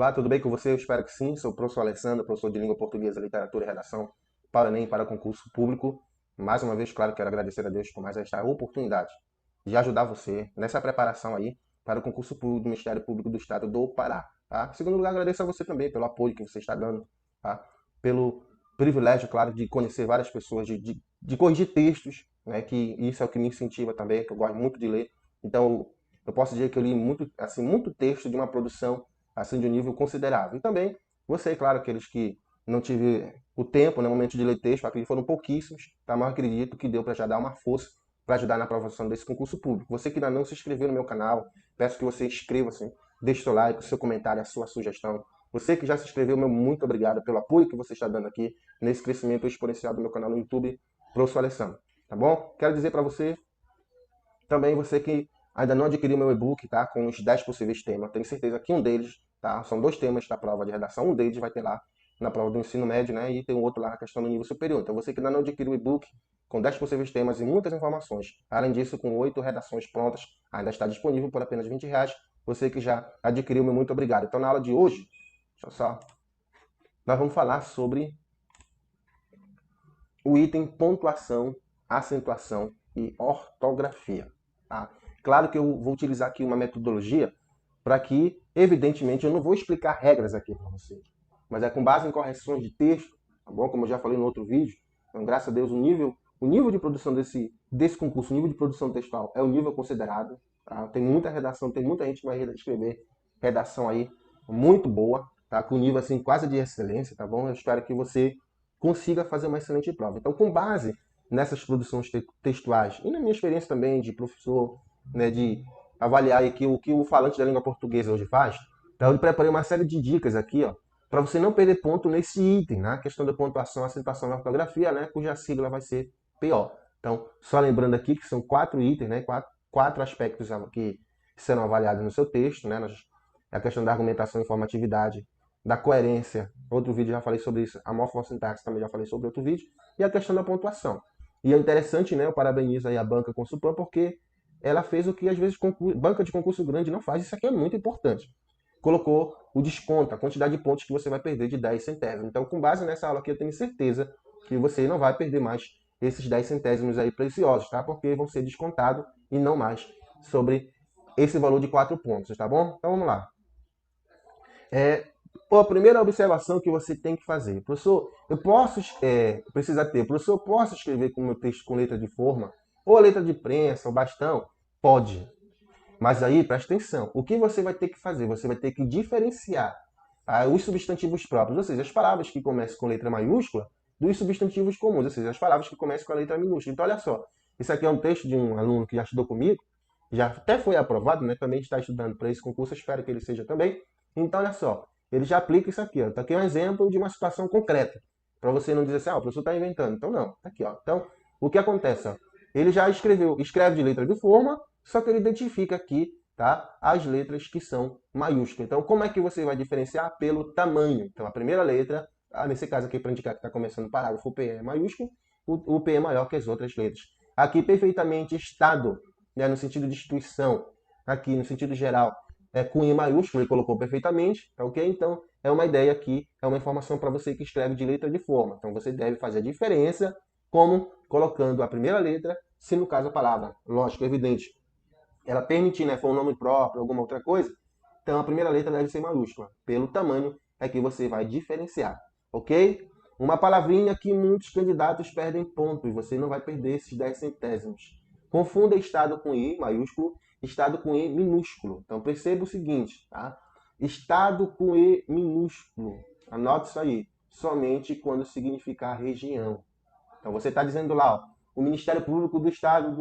Olá, tudo bem com você? Eu espero que sim. Sou o professor Alessandro, professor de Língua Portuguesa, Literatura e Redação para o Enem, para concurso público. Mais uma vez, claro, quero agradecer a Deus por mais esta oportunidade de ajudar você nessa preparação aí para o concurso público do Ministério Público do Estado do Pará. Tá? Em segundo lugar, agradeço a você também pelo apoio que você está dando, tá? Pelo privilégio, claro, de conhecer várias pessoas, de corrigir textos, né? Que isso é o que me incentiva também, que eu gosto muito de ler. Então, eu posso dizer que eu li muito, assim, muito texto de uma produção assim de um nível considerável. E também você, claro, aqueles que não tive o tempo, no momento de ler texto, acredito que foram pouquíssimos, tá? Mas eu acredito que deu para já dar uma força para ajudar na aprovação desse concurso público. Você que ainda não se inscreveu no meu canal, peço que você inscreva-se, deixe seu like, o seu comentário, a sua sugestão. Você que já se inscreveu, meu muito obrigado pelo apoio que você está dando aqui nesse crescimento exponencial do meu canal no YouTube, Professor Alessandro. Tá bom? Quero dizer para você também, você que ainda não adquiriu meu e-book, tá? Com os 10 possíveis temas. Tenho certeza que um deles, tá? São dois temas da prova de redação. Um deles vai ter lá na prova do ensino médio, né? E tem o outro lá na questão do nível superior. Então, você que ainda não adquiriu o e-book com 10 possíveis temas e muitas informações, além disso, com 8 redações prontas, ainda está disponível por apenas R$ 20. Você que já adquiriu, meu muito obrigado. Então, na aula de hoje, deixa eu só, nós vamos falar sobre o item pontuação, acentuação e ortografia. Tá? Claro que eu vou utilizar aqui uma metodologia para que, evidentemente, eu não vou explicar regras aqui para vocês, mas é com base em correções de texto, tá bom? Como eu já falei no outro vídeo. Então, graças a Deus, o nível de produção desse concurso, o nível de produção textual é o nível considerado. Tá? Tem muita redação, tem muita gente que vai escrever redação aí muito boa, tá? Com nível assim quase de excelência, tá bom? Eu espero que você consiga fazer uma excelente prova. Então, com base nessas produções textuais e na minha experiência também de professor, né, de avaliar aqui o que o falante da língua portuguesa hoje faz, então eu preparei uma série de dicas aqui, ó, para você não perder ponto nesse item, né? A questão da pontuação, acentuação e ortografia, né? Cuja sigla vai ser PO. Então, só lembrando aqui que são 4 itens, né? Quatro aspectos que serão avaliados no seu texto, né? A questão da argumentação e informatividade, da coerência, outro vídeo já falei sobre isso, a morfossintaxe também já falei sobre outro vídeo, e a questão da pontuação. E é interessante, né? Eu parabenizo aí a banca Consulpan porque ela fez o que às vezes banca de concurso grande não faz, isso aqui é muito importante. Colocou o desconto, a quantidade de pontos que você vai perder de 10 centésimos. Então, com base nessa aula aqui, eu tenho certeza que você não vai perder mais esses 10 centésimos aí preciosos, tá? Porque vão ser descontados e não mais sobre esse valor de 4 pontos, tá bom? Então, vamos lá. A primeira observação que você tem que fazer, professor, eu posso, precisa ter, professor, eu posso escrever com o meu texto com letra de forma, ou a letra de prensa, ou bastão? Pode. Mas aí, presta atenção, o que você vai ter que fazer? Você vai ter que diferenciar os substantivos próprios, ou seja, as palavras que começam com letra maiúscula, dos substantivos comuns, ou seja, as palavras que começam com a letra minúscula. Então, olha só, isso aqui é um texto de um aluno que já estudou comigo, já até foi aprovado, né? Também está estudando para esse concurso, eu espero que ele seja também. Então, olha só, ele já aplica isso aqui. Ó. Então, aqui é um exemplo de uma situação concreta, para você não dizer assim, o professor está inventando. Então, não, tá aqui. Ó. Então, o que acontece? Ó? Ele já escreve de letra de forma, só que ele identifica aqui, tá, as letras que são maiúsculas. Então, como é que você vai diferenciar? Pelo tamanho. Então, a primeira letra, nesse caso aqui, para indicar que está começando o parágrafo, o P é maiúsculo, o P é maior que as outras letras. Aqui, perfeitamente, estado, né, no sentido de instituição, aqui no sentido geral, com I maiúsculo, ele colocou perfeitamente, tá ok? Então, é uma ideia aqui, é uma informação para você que escreve de letra de forma. Então, você deve fazer a diferença, como colocando a primeira letra, se no caso a palavra, lógico, evidente, ela permitir, né, for um nome próprio, alguma outra coisa, então a primeira letra deve ser maiúscula. Pelo tamanho é que você vai diferenciar, ok? Uma palavrinha que muitos candidatos perdem ponto e você não vai perder esses 10 centésimos. Confunda estado com I maiúsculo, estado com I minúsculo. Então perceba o seguinte, tá? Estado com E minúsculo. Anote isso aí. Somente quando significar região. Então você está dizendo lá, ó, o Ministério Público do Estado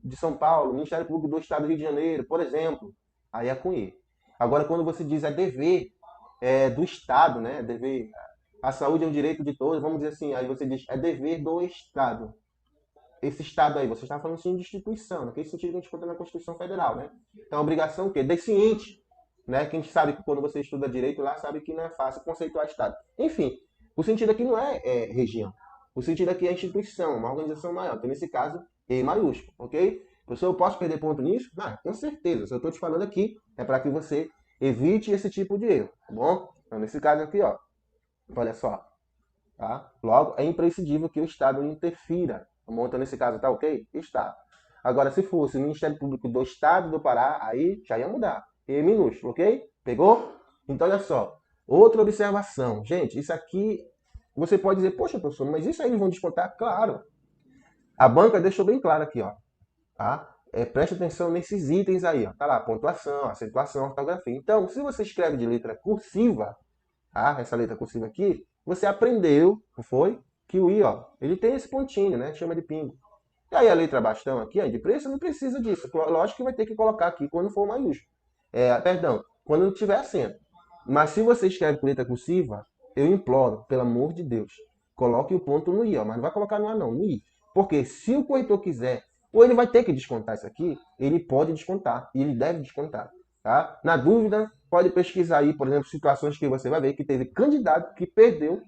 de São Paulo, o Ministério Público do Estado do Rio de Janeiro, por exemplo. Aí é com E. Agora, quando você diz dever do Estado, né? Dever, a saúde é um direito de todos, vamos dizer assim, aí você diz é dever do Estado. Esse Estado aí, você está falando assim de instituição, naquele sentido que a gente conta na Constituição Federal, né? Então, a obrigação o quê? De ciente, né? Que a gente sabe que quando você estuda direito lá, sabe que não é fácil conceituar Estado. Enfim, o sentido aqui não é região. O sentido aqui é instituição, uma organização maior. Então, nesse caso, E maiúsculo, ok? Professor, eu posso perder ponto nisso? Com certeza. Se eu estou te falando aqui, é para que você Evite esse tipo de erro, tá bom? Então, nesse caso aqui, ó, olha só, tá? Logo, é imprescindível que o Estado interfira, tá bom? Então, nesse caso, tá ok? Está. Agora, se fosse o Ministério Público do Estado do Pará, aí já ia mudar. E minúsculo, ok? Pegou? Então, olha só. Outra observação. Gente, isso aqui, você pode dizer, poxa, professor, mas isso aí eles vão descontar? Claro. A banca deixou bem claro aqui, ó. Tá? Preste atenção nesses itens aí, ó. Tá lá, pontuação, acentuação, ortografia. Então, se você escreve de letra cursiva, tá? Essa letra cursiva aqui, você aprendeu, não foi? Que o I, ó, ele tem esse pontinho, né? Chama de pingo. E aí a letra bastão aqui, ó, de preço, não precisa disso. Lógico que vai ter que colocar aqui quando for maiúsculo. Perdão, quando não tiver acento. Mas se você escreve com letra cursiva, eu imploro, pelo amor de Deus, coloque o ponto no I, ó, mas não vai colocar no A não, no I. Porque se o corretor quiser, ou ele vai ter que descontar isso aqui, ele pode descontar, e ele deve descontar. Tá? Na dúvida, pode pesquisar aí, por exemplo, situações que você vai ver que teve candidato que perdeu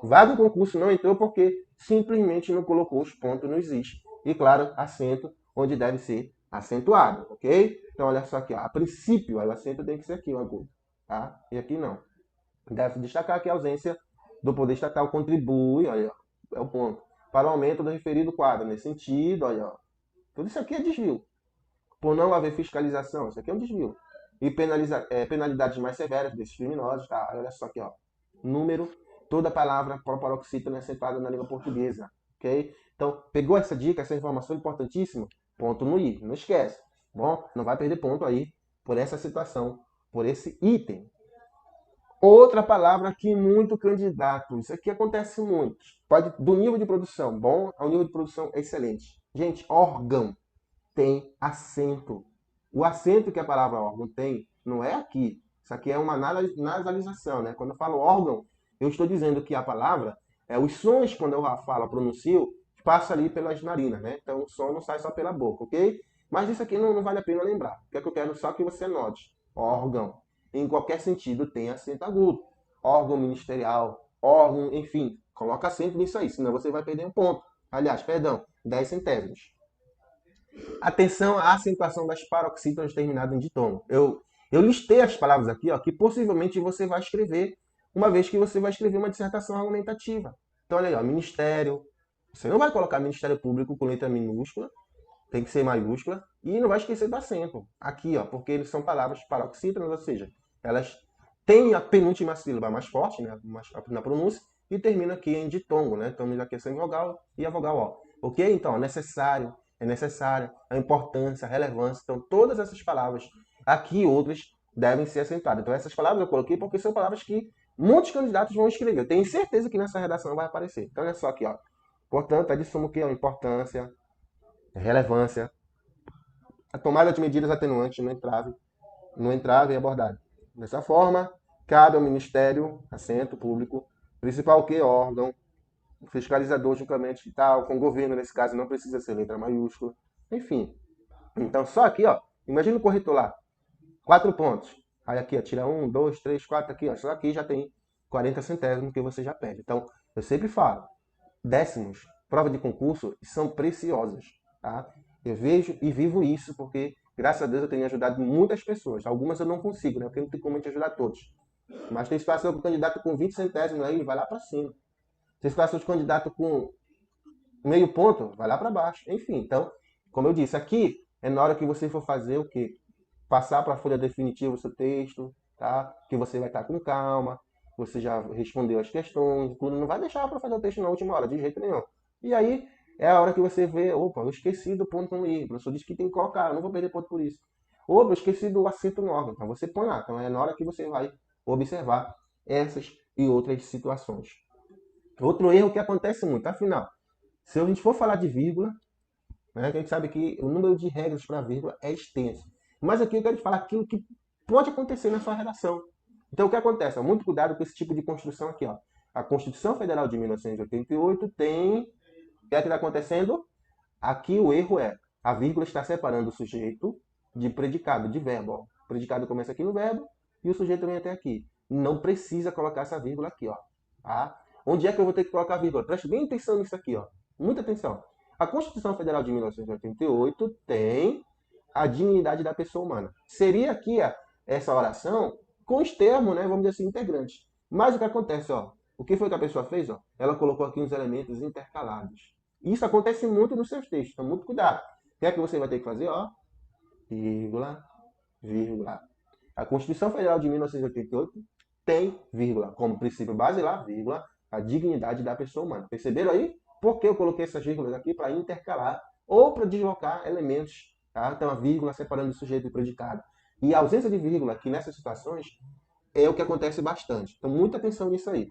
vaga em concurso, não entrou porque simplesmente não colocou os pontos no existe. E claro, acento onde deve ser acentuado, ok? Então olha só aqui, ó. A princípio o acento tem que ser aqui, o agudo, tá? E aqui não. Deve destacar que a ausência do poder estatal contribui, olha, é o ponto, para o aumento do referido quadro. Nesse sentido, olha, ó, tudo isso aqui é desvio. Por não haver fiscalização, isso aqui é um desvio. E penalidades mais severas desses criminosos, tá? Olha só aqui, ó. Número, toda palavra paroxítona é acentuada na língua portuguesa, ok? Então, pegou essa dica, essa informação importantíssima? Ponto no I, não esquece. Bom, não vai perder ponto aí por essa situação, por esse item. Outra palavra que muito candidato, isso aqui acontece muito. Pode do nível de produção bom ao nível de produção excelente. Gente, órgão tem acento. O acento que a palavra órgão tem não é aqui. Isso aqui é uma nasalização, né? Quando eu falo órgão, eu estou dizendo que a palavra, os sons, quando eu falo, pronuncio, passa ali pelas narinas, né? Então o som não sai só pela boca, ok? Mas isso aqui não vale a pena lembrar. O que é que eu quero só que você note? Órgão. Em qualquer sentido tem acento agudo. Órgão ministerial, órgão, enfim. Coloca acento nisso aí, senão você vai perder um ponto. Aliás, perdão, 10 centésimos. Atenção à acentuação das paroxítonas terminadas em ditongo. Eu listei as palavras aqui, ó, que possivelmente você vai escrever, uma vez que você vai escrever uma dissertação argumentativa. Então, olha aí, ó, ministério. Você não vai colocar Ministério Público com letra minúscula, tem que ser maiúscula, e não vai esquecer do acento. Aqui, ó, porque eles são palavras paroxítonas, ou seja, elas têm a penúltima sílaba mais forte, né, na pronúncia, e termina aqui em ditongo, né? Então, aqui é sem vogal e a vogal ó. Ok? Então, necessário, é necessária, a importância, a relevância. Então, todas essas palavras, aqui outras, devem ser acentuadas. Então, essas palavras eu coloquei porque são palavras que muitos candidatos vão escrever. Eu tenho certeza que nessa redação vai aparecer. Então, olha só aqui, ó. Portanto, é de suma o que? A importância, a relevância, a tomada de medidas atenuantes no entrave e abordagem. Dessa forma, cabe ao Ministério, assento público, principal que órgão, fiscalizador juntamente e tal, com o governo, nesse caso não precisa ser letra maiúscula, enfim. Então, só aqui, ó, imagina o corretor lá, 4 pontos. Aí aqui, ó, tira 1, 2, 3, 4 aqui, ó, só aqui já tem 40 centésimos que você já perde. Então, eu sempre falo, décimos, prova de concurso, são preciosas, tá? Eu vejo e vivo isso porque, graças a Deus, eu tenho ajudado muitas pessoas. Algumas eu não consigo, né? Porque não tem como a gente ajudar todos. Mas tem situação que o candidato com 20 centésimos aí, ele vai lá para cima. Tem situação de candidato com meio ponto, vai lá para baixo. Enfim, então, como eu disse, aqui é na hora que você for fazer o quê? Passar para a folha definitiva o seu texto, tá? Que você vai estar com calma, você já respondeu as questões, tudo. Não vai deixar para fazer o texto na última hora, de jeito nenhum. E aí é a hora que você vê, opa, eu esqueci do ponto no i. O professor disse que tem que colocar, eu não vou perder ponto por isso. Opa, eu esqueci do acento no órgão. Então você põe lá. Então é na hora que você vai observar essas e outras situações. Outro erro que acontece muito, afinal, se a gente for falar de vírgula, né, a gente sabe que o número de regras para vírgula é extenso. Mas aqui eu quero te falar aquilo que pode acontecer na sua redação. Então o que acontece? Muito cuidado com esse tipo de construção aqui. Ó. A Constituição Federal de 1988 tem... O que é que está acontecendo? Aqui o erro é a vírgula está separando o sujeito de predicado, de verbo. Ó. O predicado começa aqui no verbo e o sujeito vem até aqui. Não precisa colocar essa vírgula aqui. Ó. Tá? Onde é que eu vou ter que colocar a vírgula? Preste bem atenção nisso aqui. Ó. Muita atenção. A Constituição Federal de 1988 tem a dignidade da pessoa humana. Seria aqui essa oração com os termos, né, vamos dizer assim, integrantes. Mas o que acontece, ó, o que foi que a pessoa fez? Ó? Ela colocou aqui uns elementos intercalados. Isso acontece muito nos seus textos, então muito cuidado. O que é que você vai ter que fazer? Ó, vírgula, vírgula. A Constituição Federal de 1988 tem vírgula como princípio basilar, vírgula, a dignidade da pessoa humana. Perceberam aí? Por que eu coloquei essas vírgulas aqui? Para intercalar ou para deslocar elementos. Tá? Então, a vírgula separando o sujeito do predicado. E a ausência de vírgula aqui nessas situações é o que acontece bastante. Então, muita atenção nisso aí.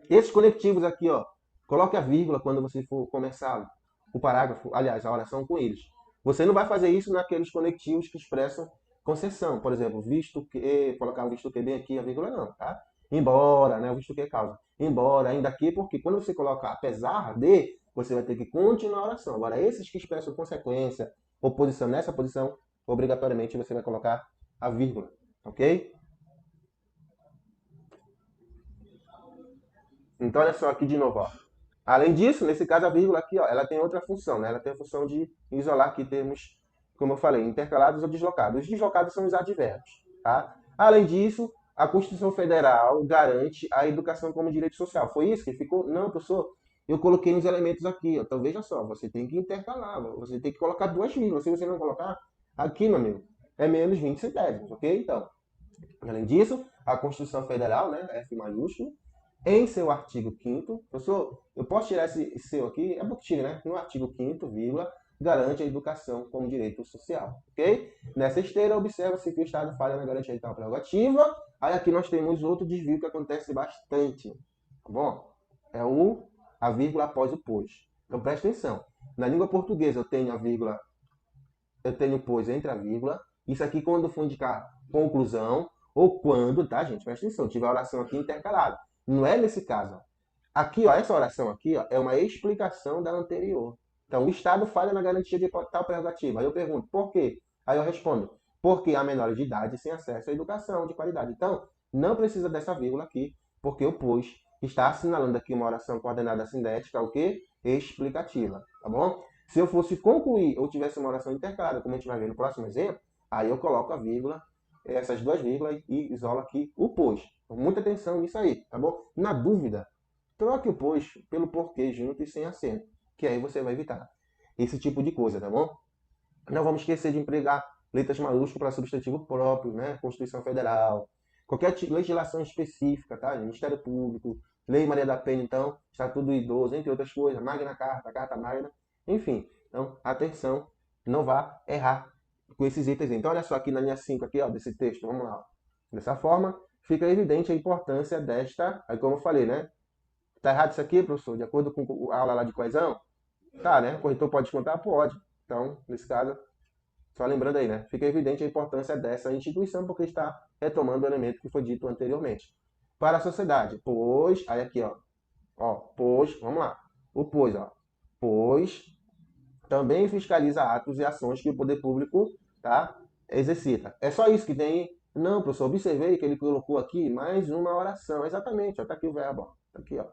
Esses conectivos aqui, ó, coloque a vírgula quando você for começar o parágrafo, aliás, a oração com eles. Você não vai fazer isso naqueles conectivos que expressam concessão. Por exemplo, visto que, colocar o visto que bem aqui, a vírgula não, tá? Embora, né, o visto que é causa. Embora, ainda aqui, porque quando você coloca apesar de, você vai ter que continuar a oração. Agora, esses que expressam consequência, oposição nessa posição, obrigatoriamente você vai colocar a vírgula, ok? Então, olha só aqui de novo, ó. Além disso, nesse caso, a vírgula aqui, ó, ela tem outra função, né? Ela tem a função de isolar aqui termos, como eu falei, intercalados ou deslocados. Os deslocados são os advérbios, tá? Além disso, a Constituição Federal garante a educação como direito social. Foi isso que ficou? Não, professor, eu coloquei uns elementos aqui, ó. Então, veja só, você tem que intercalar, você tem que colocar duas vírgulas. Se você não colocar, aqui, meu amigo, é menos 20 centésimos, ok? Então, além disso, a Constituição Federal, né, F maiúsculo, em seu artigo 5º, professor, eu posso tirar esse seu aqui? É bom que tire, né? No artigo 5º, vírgula, garante a educação como direito social, ok? Nessa esteira, observa-se que o Estado falha na garantia de tal prerrogativa. Aí aqui nós temos outro desvio que acontece bastante, tá bom? É a vírgula após o pois. Então preste atenção. Na língua portuguesa eu tenho a vírgula, eu tenho o pois entre a vírgula. Isso aqui quando for indicar conclusão ou quando, tá, gente? Presta atenção, tiver a oração aqui intercalada. Não é nesse caso. Ó. Aqui, ó, essa oração aqui ó, é uma explicação da anterior. Então, o Estado falha na garantia de tal prerrogativa. Aí eu pergunto, por quê? Aí eu respondo, porque há menores de idade sem acesso à educação de qualidade. Então, não precisa dessa vírgula aqui, porque o pois está assinalando aqui uma oração coordenada sindética, o quê? Explicativa, tá bom? Se eu fosse concluir ou tivesse uma oração intercalada, como a gente vai ver no próximo exemplo, aí eu coloco a vírgula, essas duas vírgulas e isolo aqui o pois. Muita atenção nisso aí, tá bom? Na dúvida, troque o pois pelo porquê junto e sem acento, que aí você vai evitar esse tipo de coisa, tá bom? Não vamos esquecer de empregar letras maiúsculas para substantivo próprio, né? Constituição Federal, qualquer legislação específica, tá? Ministério Público, Lei Maria da Penha, então, Estatuto do Idoso, entre outras coisas, Magna Carta, Carta Magna, enfim. Então, atenção, não vá errar com esses itens. Então, olha só aqui na linha 5, aqui, ó, desse texto, vamos lá. Dessa forma, fica evidente a importância desta, aí como eu falei, né? Tá errado isso aqui, professor? De acordo com a aula lá de coesão? Tá, né? O corretor pode descontar? Pode. Então, nesse caso, só lembrando aí, né? Fica evidente a importância dessa instituição porque está retomando o elemento que foi dito anteriormente. Para a sociedade, pois, aí aqui, pois, vamos lá. O pois, ó, pois também fiscaliza atos e ações que o poder público, tá, exercita. É só isso que tem? Não, professor, observei que ele colocou aqui mais uma oração. Exatamente, ó, tá aqui o verbo, ó, tá aqui, ó.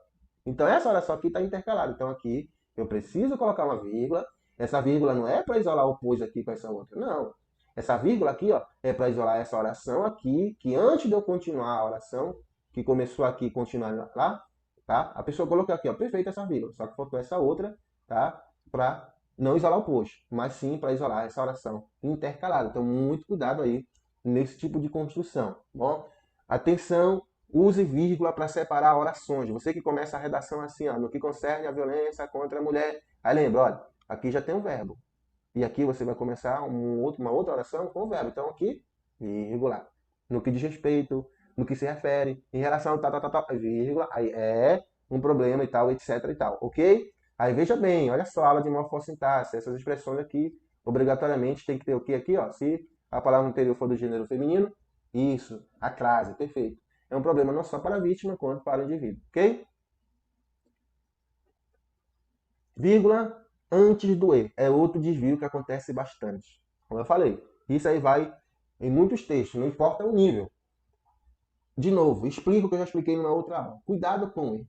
Então essa oração aqui está intercalada. Então aqui eu preciso colocar uma vírgula. Essa vírgula não é para isolar o pois aqui com essa outra, não. Essa vírgula aqui, ó, é para isolar essa oração aqui, que antes de eu continuar a oração, que começou aqui e continuar lá, tá? A pessoa colocou aqui, ó, perfeito essa vírgula, só que faltou essa outra, tá? Para não isolar o pois, mas sim para isolar essa oração intercalada. Então muito cuidado aí nesse tipo de construção, tá bom? Atenção, use vírgula para separar orações. Você que começa a redação assim, ó, no que concerne a violência contra a mulher. Aí lembra, olha, aqui já tem um verbo. E aqui você vai começar uma outra oração com o verbo. Então aqui, vírgula. No que diz respeito, no que se refere, em relação a tal, vírgula. Aí é um problema e tal, etc e tal, ok? Aí veja bem, olha só a aula de morfossintaxe. Essas expressões aqui, obrigatoriamente, tem que ter o que aqui, ó? Se a palavra anterior for do gênero feminino, isso, a crase, perfeito. É um problema não só para a vítima, quanto para o indivíduo, ok? Vírgula antes do E. É outro desvio que acontece bastante. Como eu falei, isso aí vai em muitos textos, não importa o nível. De novo, explico o que eu já expliquei numa outra aula. Cuidado com o E.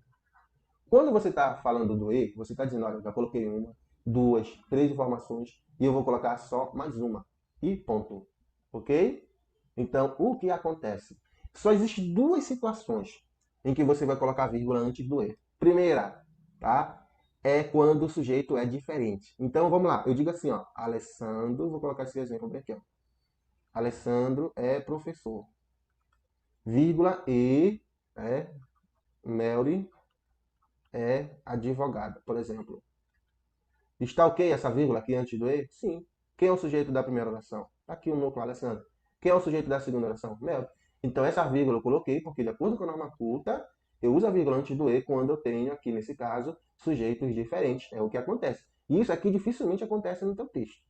Quando você está falando do E, você está dizendo, olha, eu já coloquei uma, duas, três informações e eu vou colocar só mais uma. E ponto. Ok? Então, o que acontece? Só existem duas situações em que você vai colocar vírgula antes do E. Primeira, tá? É quando o sujeito é diferente. Então, vamos lá. Eu digo assim, ó. Alessandro, vou colocar esse exemplo bem aqui, ó. Alessandro é professor. Vírgula e Mary é advogada, por exemplo. Está ok essa vírgula aqui antes do E? Sim. Quem é o sujeito da primeira oração? Está aqui o núcleo, Alessandro. Quem é o sujeito da segunda oração? Mel. Então, essa vírgula eu coloquei porque, de acordo com a norma culta, eu uso a vírgula antes do E quando eu tenho aqui, nesse caso, sujeitos diferentes. É o que acontece. E isso aqui dificilmente acontece no teu texto.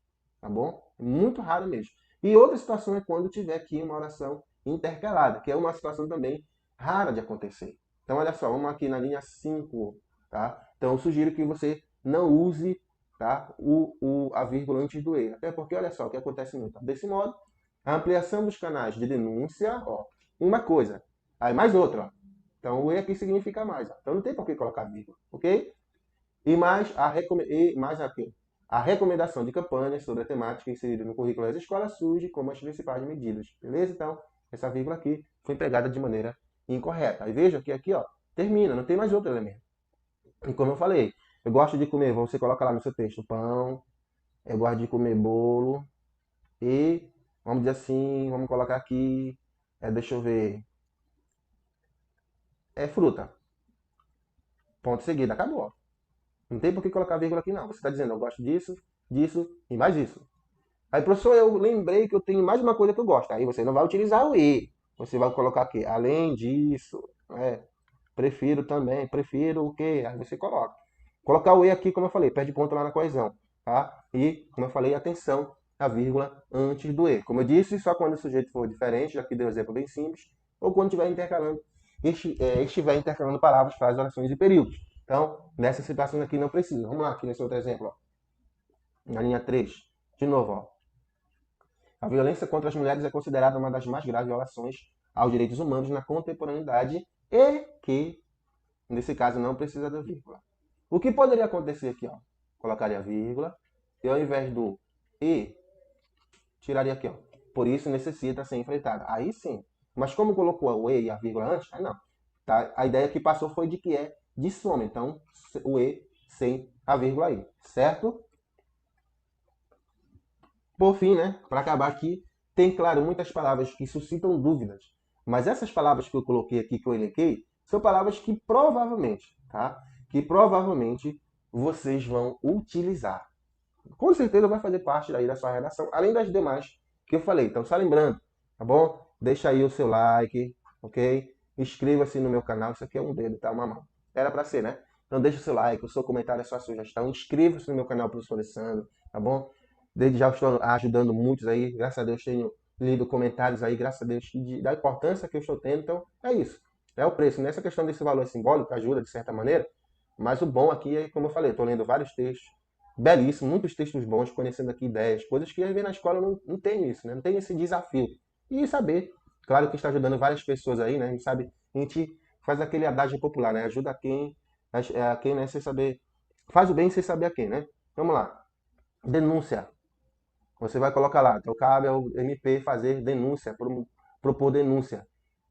Tá bom? É muito raro mesmo. E outra situação é quando tiver aqui uma oração intercalada, que é uma situação também rara de acontecer. Então, olha só, vamos aqui na linha 5, tá? Então, eu sugiro que você não use, tá, a vírgula antes do E. Até porque, olha só, o que acontece muito. Desse modo, a ampliação dos canais de denúncia, ó, uma coisa. Aí mais outra, ó. Então, o E aqui significa mais. Ó. Então, não tem por que colocar vírgula, ok? E mais a recomendação de campanhas sobre a temática inserida no currículo das escolas surge como as principais medidas. Beleza? Então, essa vírgula aqui foi empregada de maneira incorreta. Aí veja que aqui, ó, termina, não tem mais outro elemento. E como eu falei, eu gosto de comer, você coloca lá no seu texto, pão, eu gosto de comer bolo e, vamos dizer assim, vamos colocar aqui, deixa eu ver, é fruta. Ponto seguido, acabou. Não tem por que colocar vírgula aqui não. Você está dizendo, eu gosto disso, disso e mais isso. Aí, professor, eu lembrei que eu tenho mais uma coisa que eu gosto. Aí você não vai utilizar o E. Você vai colocar aqui, além disso, prefiro também, prefiro o quê? Aí você coloca. Colocar o E aqui, como eu falei, perde ponto lá na coesão. Tá? E, como eu falei, atenção, a vírgula antes do E. Como eu disse, só quando o sujeito for diferente, aqui deu um exemplo bem simples, ou quando estiver intercalando palavras, frases, orações e períodos. Então, nessa situação aqui não precisa. Vamos lá, aqui nesse outro exemplo. Ó. Na linha 3. De novo, ó. A violência contra as mulheres é considerada uma das mais graves violações aos direitos humanos na contemporaneidade e que, nesse caso, não precisa da vírgula. O que poderia acontecer aqui? Ó? Colocaria a vírgula e ao invés do e, tiraria aqui. Ó. Por isso necessita ser enfrentada. Aí sim. Mas como colocou o e e a vírgula antes, aí não. Tá? A ideia que passou foi de que é de soma. Então, o e sem a vírgula aí. Certo? Por fim, né, para acabar aqui, tem, claro, muitas palavras que suscitam dúvidas. Mas essas palavras que eu coloquei aqui, que eu elenquei, são palavras que provavelmente, tá? Que provavelmente vocês vão utilizar. Com certeza vai fazer parte daí da sua redação, além das demais que eu falei. Então, só lembrando, tá bom? Deixa aí o seu like, ok? Inscreva-se no meu canal. Isso aqui é um dedo, tá? Uma mão. Era para ser, né? Então, deixa o seu like, o seu comentário, a sua sugestão. Inscreva-se no meu canal, professor Alessandro, tá bom? Desde já estou ajudando muitos aí. Graças a Deus tenho lido comentários aí, graças a Deus, da importância que eu estou tendo. Então, é isso. É o preço. Nessa questão desse valor simbólico, ajuda de certa maneira. Mas o bom aqui é, como eu falei, estou lendo vários textos, belíssimo, muitos textos bons, conhecendo aqui ideias, coisas que às vezes na escola não tem isso, né? Não tem esse desafio. E saber, claro que está ajudando várias pessoas aí, né? A gente sabe, a gente faz aquele adágio popular, né? Ajuda a quem, né? Sem saber, faz o bem sem saber a quem, né? Vamos lá. Denúncia. Você vai colocar lá, então cabe ao MP fazer denúncia, propor denúncia.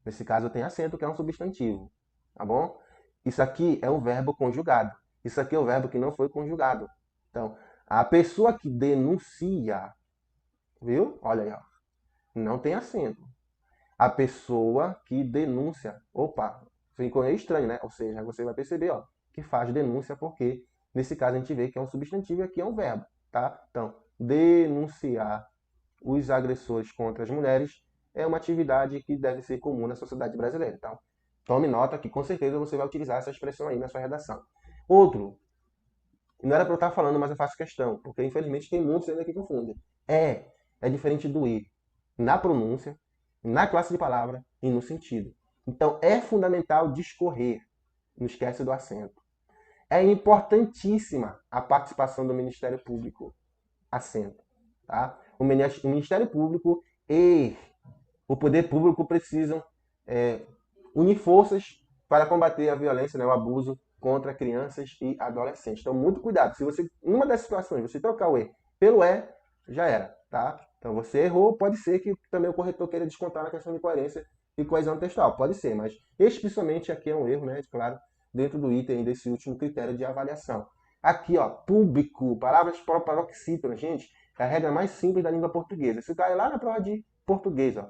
Nesse caso tem acento, que é um substantivo, tá bom? Isso aqui é um verbo conjugado. Isso aqui é um verbo que não foi conjugado. Então, a pessoa que denuncia, viu? Olha aí, ó. Não tem acento. A pessoa que denuncia. Opa, ficou meio estranho, né? Ou seja, você vai perceber, ó, que faz denúncia porque, nesse caso, a gente vê que é um substantivo e aqui é um verbo, tá? Então, denunciar os agressores contra as mulheres é uma atividade que deve ser comum na sociedade brasileira. Então, tome nota que com certeza você vai utilizar essa expressão aí na sua redação. Outro, não era para eu estar falando, mas eu faço questão, porque infelizmente tem muitos ainda que confundem. É diferente do e na pronúncia, na classe de palavra e no sentido. Então é fundamental discorrer, não esquece do acento. É importantíssima a participação do Ministério Público, acento. Tá? O Ministério Público e o Poder Público precisam unir forças para combater a violência, né, o abuso contra crianças e adolescentes. Então, muito cuidado. Se você, numa das situações, você trocar o E pelo E, já era. tá? Então você errou, pode ser que também o corretor queira descontar na questão de coerência e coesão textual, pode ser, mas especialmente aqui é um erro, né, claro, dentro do item desse último critério de avaliação. Aqui, ó, público, palavras paroxítonas, gente, é a regra mais simples da língua portuguesa. Isso cai lá na prova de português, ó.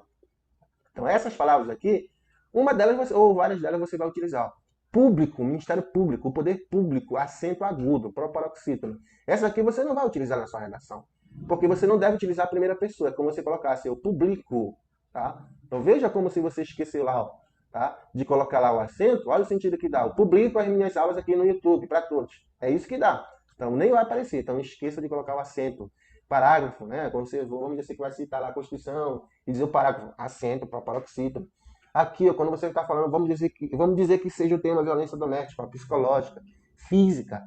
Então essas palavras aqui, uma delas você, ou várias delas você vai utilizar, ó. Público, Ministério Público, o poder público, acento agudo, proparoxítono. Essa aqui você não vai utilizar na sua redação, porque você não deve utilizar a primeira pessoa, é como você colocasse, eu publico, tá? Então veja como se você esqueceu lá, ó, tá? De colocar lá o acento, olha o sentido que dá. Eu publico as minhas aulas aqui no YouTube, para todos. É isso que dá. Então nem vai aparecer, então esqueça de colocar o acento. Parágrafo, né? Quando você, vamos dizer que vai citar lá a Constituição e dizer o parágrafo, acento, proparoxítono. Aqui, ó, quando você está falando, vamos dizer que seja o tema violência doméstica, psicológica, física,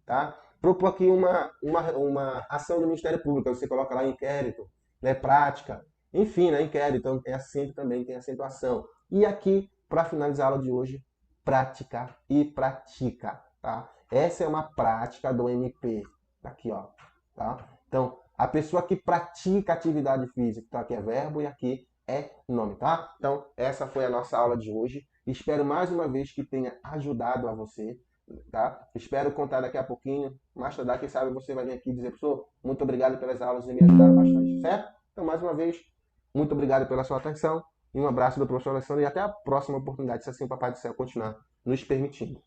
tá? Propor aqui uma ação do Ministério Público, você coloca lá inquérito, né, prática, enfim, né, inquérito, então tem acento também, tem acentuação. E aqui, para finalizar a aula de hoje, prática e pratica, tá? Essa é uma prática do MP, aqui, ó, tá? Então, a pessoa que pratica atividade física, tá? Aqui é verbo e aqui é nome, tá? Então, essa foi a nossa aula de hoje. Espero mais uma vez que tenha ajudado a você, tá? Espero contar daqui a pouquinho, mais tarde, quem sabe você vai vir aqui dizer, professor, muito obrigado pelas aulas e me ajudaram bastante, certo? Então, mais uma vez, muito obrigado pela sua atenção e um abraço do professor Alessandro e até a próxima oportunidade, se assim o Papai do Céu continuar nos permitindo.